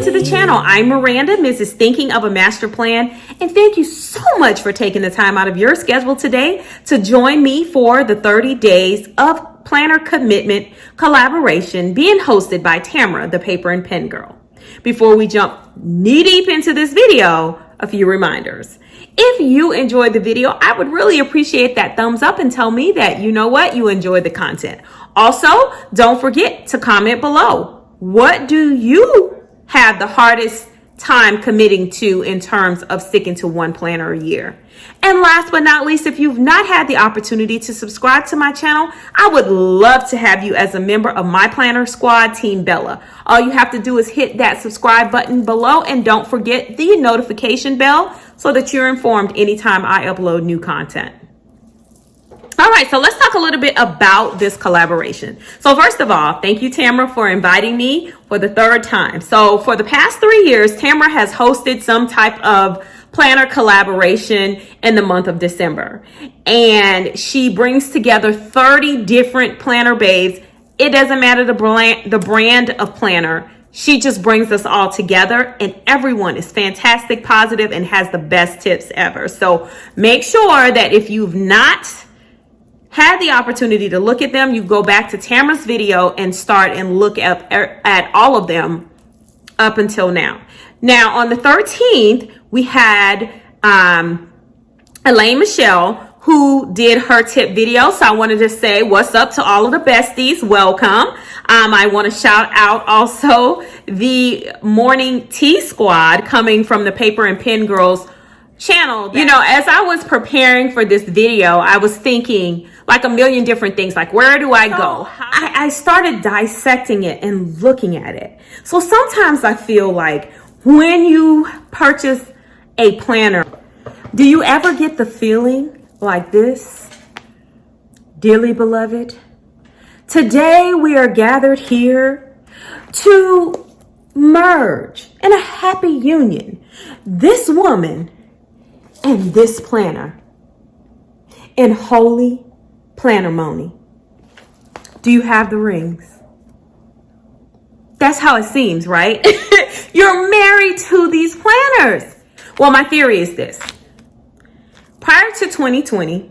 Welcome to the channel. I'm Miranda, Mrs. Thinking of a Master Plan, and thank you so much for taking the time out of your schedule today to join me for the 30 days of planner commitment collaboration being hosted by Tamara, the paper and pen girl. Before we jump knee deep into this video, a few reminders. If you enjoyed the video, I would really appreciate that thumbs up and tell me that you know what, you enjoyed the content. Also, don't forget to comment below. What do you have the hardest time committing to in terms of sticking to one planner a year? And last but not least, if you've not had the opportunity to subscribe to my channel, I would love to have you as a member of my planner squad, Team Bella. All you have to do is hit that subscribe button below, and don't forget the notification bell so that you're informed anytime I upload new content. All right, so let's talk a little bit about this collaboration. So first of all, thank you, Tamara, for inviting me for the third time. So for the past 3 years, Tamara has hosted some type of planner collaboration in the month of December. And she brings together 30 different planner babes. It doesn't matter the brand of planner. She just brings us all together, and everyone is fantastic, positive, and has the best tips ever. So make sure that if you've not had the opportunity to look at them, you go back to Tamara's video and start and look at all of them up until now. Now, on the 13th, we had Elaine Michelle, who did her tip video. So I wanted to say what's up to all of the besties. Welcome. I want to shout out also the Morning Tea Squad coming from the Paper and Pen Girls channel. You know, as I was preparing for this video, I was thinking like a million different things, like where do I go? I started dissecting it and looking at it. So sometimes I feel like when you purchase a planner, do you ever get the feeling like this? Dearly beloved, today we are gathered here to merge in a happy union. This woman and this planner in holy plannermony. Do you have the rings? That's how it seems, right? You're married to these planners. Well, my theory is this. Prior to 2020,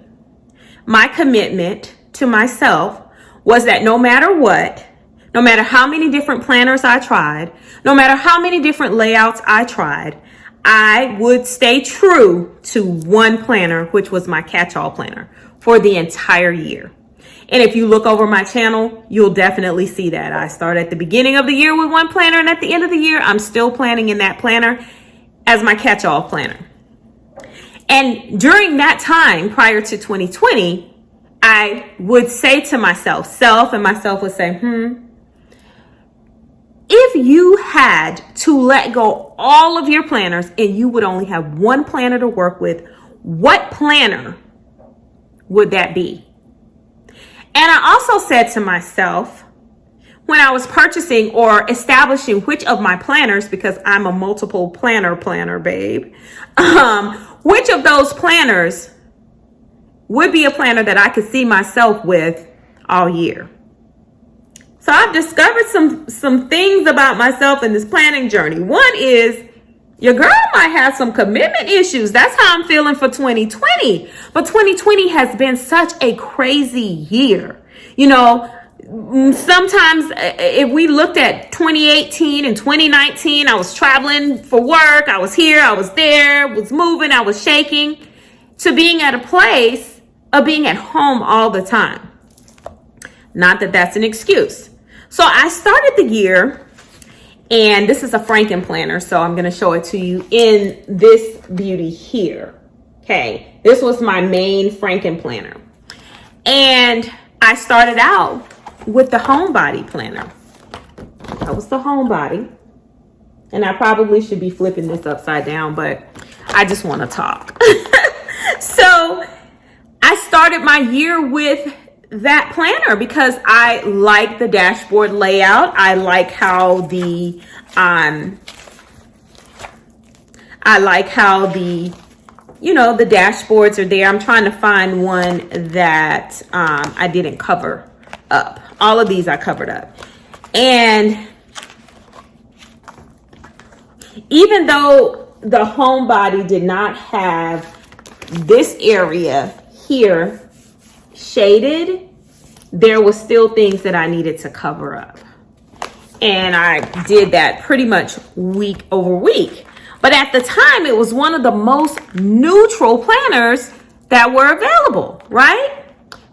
my commitment to myself was that no matter what, no matter how many different planners I tried, no matter how many different layouts I tried, I would stay true to one planner, which was my catch-all planner, for the entire year. And if you look over my channel, you'll definitely see that. I start at the beginning of the year with one planner, and at the end of the year, I'm still planning in that planner as my catch-all planner. And during that time, prior to 2020, I would say to myself, and myself would say, if you had to let go all of your planners and you would only have one planner to work with, what planner would that be? And I also said to myself, when I was purchasing or establishing which of my planners, because I'm a multiple planner babe, which of those planners would be a planner that I could see myself with all year? So I've discovered some things about myself in this planning journey. One is, your girl might have some commitment issues. That's how I'm feeling for 2020. But 2020 has been such a crazy year. You know, sometimes if we looked at 2018 and 2019, I was traveling for work. I was here, I was there, was moving, I was shaking, to being at a place of being at home all the time. Not that that's an excuse. So I started the year, and this is a Franken planner, so I'm going to show it to you in this beauty here. Okay, this was my main Franken planner. And I started out with the homebody planner. That was the homebody. And I probably should be flipping this upside down, but I just want to talk. So I started my year with that planner because I like the dashboard layout. I like how the the dashboards are there. I'm trying to find one that I didn't cover up. All of these I covered up. And Even though the homebody did not have this area here shaded, there was still things that I needed to cover up. And I did that pretty much week over week. But at the time, it was one of the most neutral planners that were available, right?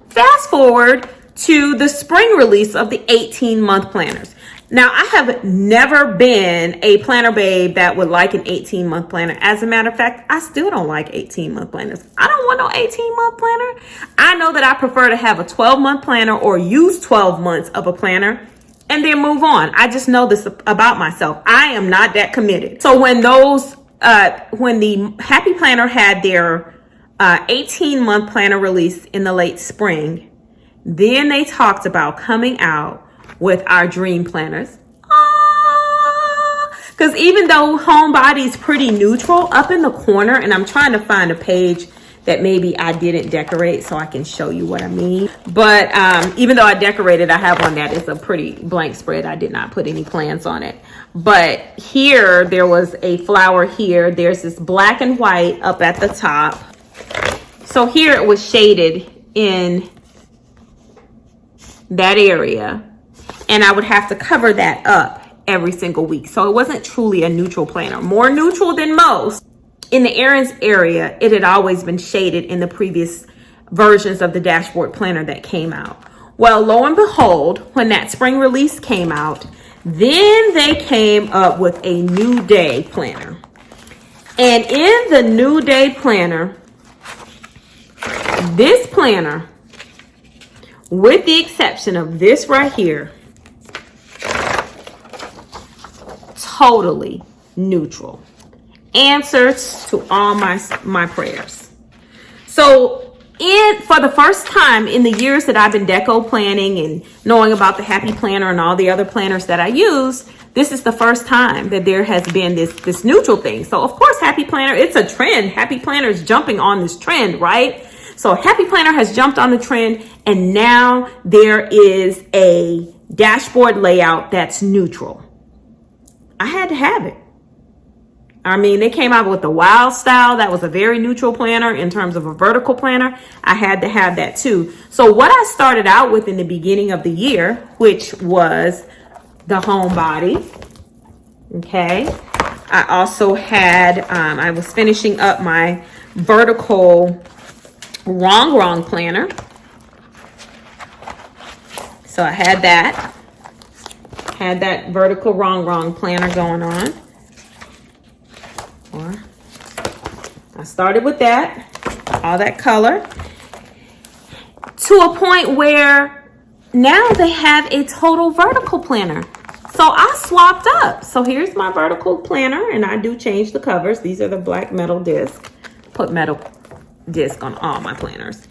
Fast forward to the spring release of the 18-month planners. Now, I have never been a planner babe that would like an 18-month planner. As a matter of fact, I still don't like 18-month planners. I don't want no 18-month planner. I know that I prefer to have a 12-month planner or use 12 months of a planner and then move on. I just know this about myself. I am not that committed. So when the Happy Planner had their 18-month planner release in the late spring, then they talked about coming out with our dream planners. Because even though Homebody's pretty neutral, up in the corner, and I'm trying to find a page that maybe I didn't decorate so I can show you what I mean. But even though I decorated, I have one that is a pretty blank spread. I did not put any plans on it. But here, there was a flower here. There's this black and white up at the top. So here it was shaded in that area. And I would have to cover that up every single week. So it wasn't truly a neutral planner. More neutral than most. In the errands area, it had always been shaded in the previous versions of the dashboard planner that came out. Well, lo and behold, when that spring release came out, then they came up with a new day planner. And in the new day planner, this planner, with the exception of this right here, totally neutral. Answers to all my prayers. So for the first time in the years that I've been deco planning and knowing about the Happy Planner and all the other planners that I use, this is the first time that there has been this neutral thing. So of course, Happy Planner, it's a trend. Happy Planner is jumping on this trend, right? So Happy Planner has jumped on the trend, and now there is a dashboard layout that's neutral. I had to have it. I mean, they came out with the Wild Style. That was a very neutral planner in terms of a vertical planner. I had to have that too. So what I started out with in the beginning of the year, which was the Homebody. Okay. I also had, I was finishing up my vertical wrong planner. So I had that. Had that vertical wrong planner going on. I started with that, all that color, to a point where now they have a total vertical planner. So I swapped up. So here's my vertical planner, and I do change the covers. These are the black metal disc. Put metal disc on all my planners.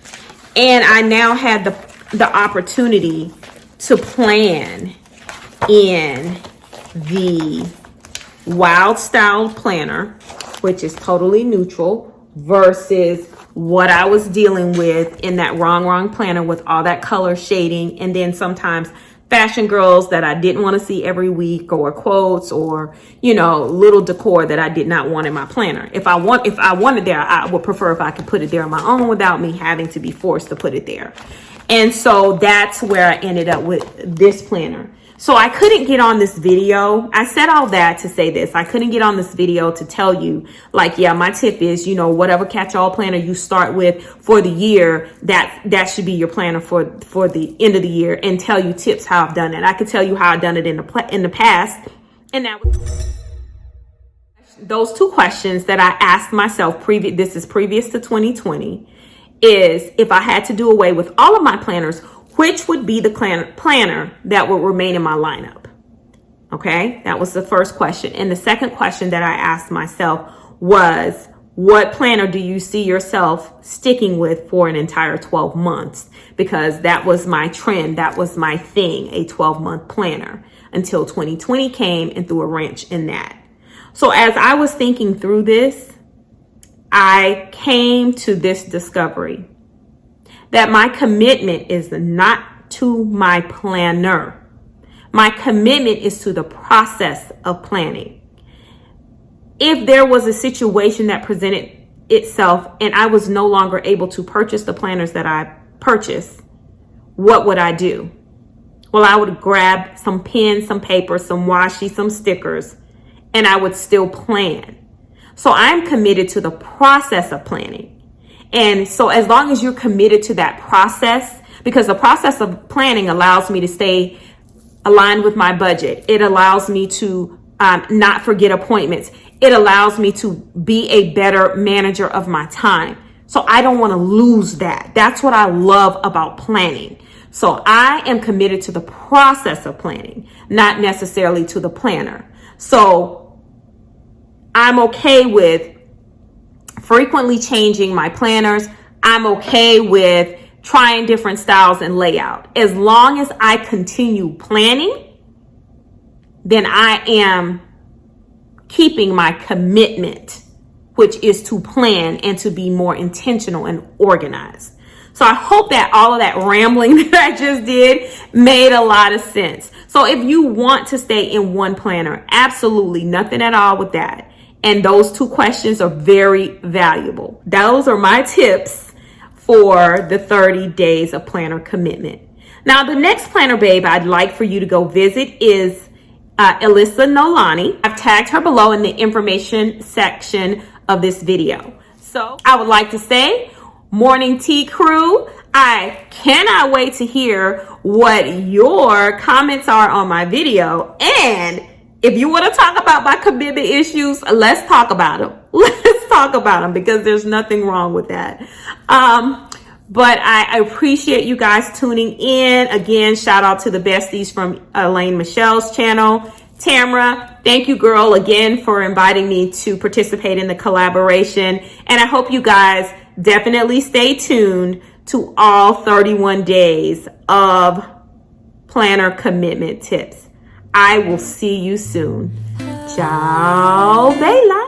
And I now had the opportunity to plan in the Wild Style planner, which is totally neutral, versus what I was dealing with in that wrong planner with all that color shading, and then sometimes fashion girls that I didn't want to see every week, or quotes, or little decor that I did not want in my planner. If I wanted there, I would prefer if I could put it there on my own without me having to be forced to put it there. And so that's where I ended up with this planner. So I couldn't get on this video. I said all that to say this. I couldn't get on this video to tell you, like, yeah, my tip is, whatever catch-all planner you start with for the year, that should be your planner for the end of the year, and tell you tips how I've done it. I could tell you how I've done it in the past. And that was those two questions that I asked myself, this is previous to 2020, is if I had to do away with all of my planners, which would be the planner that would remain in my lineup? Okay, that was the first question. And the second question that I asked myself was, what planner do you see yourself sticking with for an entire 12 months? Because that was my trend. That was my thing, a 12-month planner, until 2020 came and threw a wrench in that. So as I was thinking through this, I came to this discovery that my commitment is not to my planner. My commitment is to the process of planning. if there was a situation that presented itself and I was no longer able to purchase the planners that I purchased, what would I do? Well, I would grab some pens, some paper, some washi, some stickers, and I would still plan. So I'm committed to the process of planning. And so as long as you're committed to that process, because the process of planning allows me to stay aligned with my budget. It allows me to not forget appointments. It allows me to be a better manager of my time. So I don't want to lose that. That's what I love about planning. So I am committed to the process of planning, not necessarily to the planner. So I'm okay with frequently changing my planners. I'm okay with trying different styles and layout. As long as I continue planning, then I am keeping my commitment, which is to plan and to be more intentional and organized. So I hope that all of that rambling that I just did made a lot of sense. So if you want to stay in one planner, absolutely nothing at all with that. And those 2 questions are very valuable. Those are my tips for the 30 days of planner commitment. Now, the next planner babe I'd like for you to go visit is Elyssa Nalani. I've tagged her below in the information section of this video. So I would like to say, Morning Tea Crew, I cannot wait to hear what your comments are on my video. And if you want to talk about my commitment issues, let's talk about them. Let's talk about them, because there's nothing wrong with that. But I appreciate you guys tuning in. Again, shout out to the besties from Elaine Michelle's channel. Tamra, thank you, girl, again for inviting me to participate in the collaboration. And I hope you guys definitely stay tuned to all 31 days of planner commitment tips. I will see you soon. Ciao, Bella.